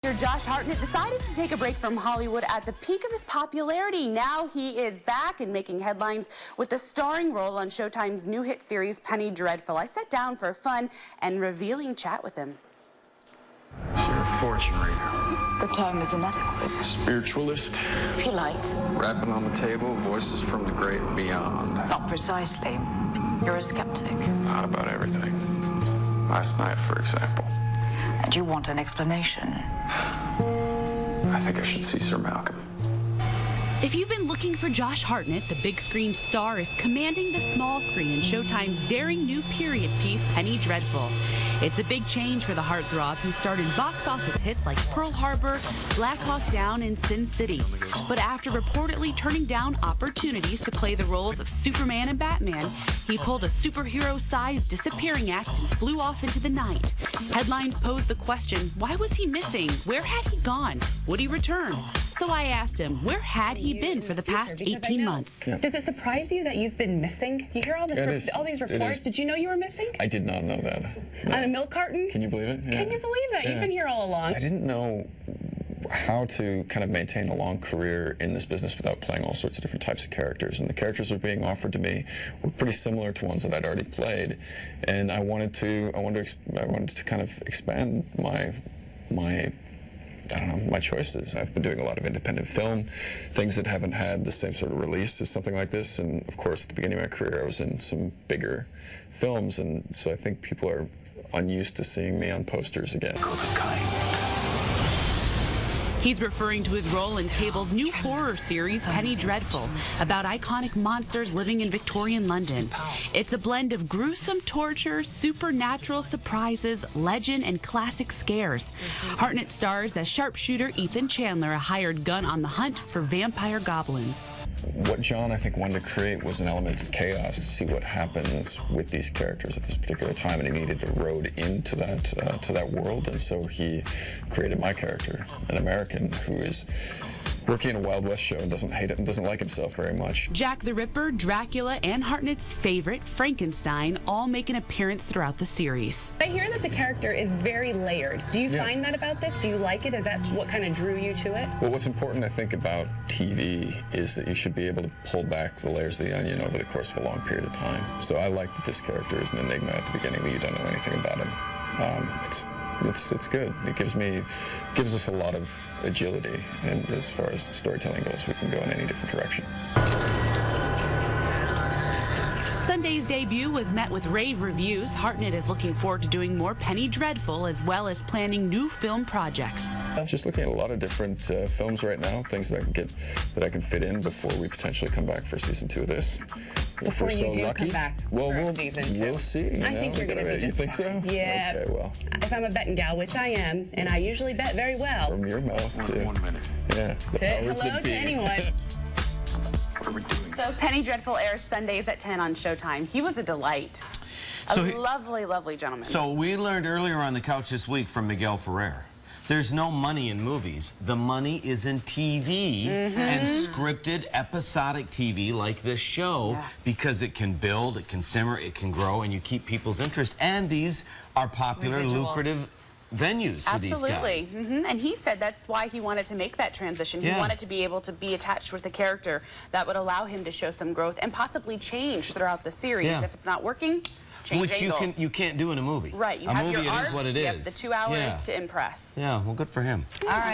Josh Hartnett decided to take a break from Hollywood at the peak of his popularity. Now he is back and making headlines with a starring role on Showtime's new hit series, Penny Dreadful. I sat down for a fun and revealing chat with him. So you're a fortune reader. The term is inadequate. Spiritualist. If you like. Rapping on the table, voices from the great beyond. Not precisely. You're a skeptic. Not about everything. Last night, for example. And you want an explanation. I think I should see Sir Malcolm. If you've been looking for Josh Hartnett, the big screen star is commanding the small screen in Showtime's daring new period piece, Penny Dreadful. It's a big change for the heartthrob who starred in box office hits like Pearl Harbor, Black Hawk Down, and Sin City. But after reportedly turning down opportunities to play the roles of Superman and Batman, he pulled a superhero-sized disappearing act and flew off into the night. Headlines posed the question, why was he missing? Where had he gone? Would he return? So I asked him, where had he been for the past 18 months? Yeah. Does it surprise you that you've been missing? You hear all these reports. Did you know you were missing? I did not know that. No. On a milk carton? Can you believe it? Yeah. Can you believe that? Yeah. You've been here all along. I didn't know how to kind of maintain a long career in this business without playing all sorts of different types of characters. And the characters that were being offered to me were pretty similar to ones that I'd already played. And I wanted to kind of expand my choices. I've been doing a lot of independent film, things that haven't had the same sort of release as something like this. And of course, at the beginning of my career, I was in some bigger films. And so I think people are unused to seeing me on posters again. He's referring to his role in cable's new horror series, Penny Dreadful, about iconic monsters living in Victorian London. It's a blend of gruesome torture, supernatural surprises, legend, and classic scares. Hartnett stars as sharpshooter Ethan Chandler, a hired gun on the hunt for vampire goblins. What John, I think, wanted to create was an element of chaos to see what happens with these characters at this particular time, and he needed a road into that world, and so he created my character, an American who is working in a Wild West show and doesn't hate it and doesn't like himself very much. Jack the Ripper, Dracula, and Hartnett's favorite, Frankenstein, all make an appearance throughout the series. I hear that the character is very layered. Do you find that about this? Do you like it? Is that what kind of drew you to it? Well, what's important, I think, about TV is that you should be able to pull back the layers of the onion over the course of a long period of time. So I like that this character is an enigma at the beginning, that you don't know anything about him. It's good. It gives us a lot of agility, and as far as storytelling goes, we can go in any different direction. Sunday's debut was met with rave reviews. Hartnett is looking forward to doing more Penny Dreadful, as well as planning new film projects. Just looking at a lot of different films right now, things that I can fit in before we potentially come back for season 2 of this. If we're so lucky. Come back for season 2. We'll see. I think you're going to be just fine. You think so? Yeah. Okay, well. If I'm a betting gal, which I am, and I usually bet very well. From your mouth to... 1 minute. Yeah. Hello to anyone. What are we doing? So Penny Dreadful airs Sundays at 10 on Showtime. He was a delight. Lovely, lovely gentleman. So we learned earlier on the couch this week from Miguel Ferrer. There's no money in movies. The money is in TV and scripted episodic TV like this show, because it can build, it can simmer, it can grow, and you keep people's interest. And these are popular, lucrative venues for these guys. And he said that's why he wanted to make that transition. He wanted to be able to be attached with a character that would allow him to show some growth and possibly change throughout the series. If it's not working, change Which angles. you can't do in a movie. Right. You a have movie, your arc, it is what it is. You have the 2 hours to impress. Yeah, well, good for him. All right.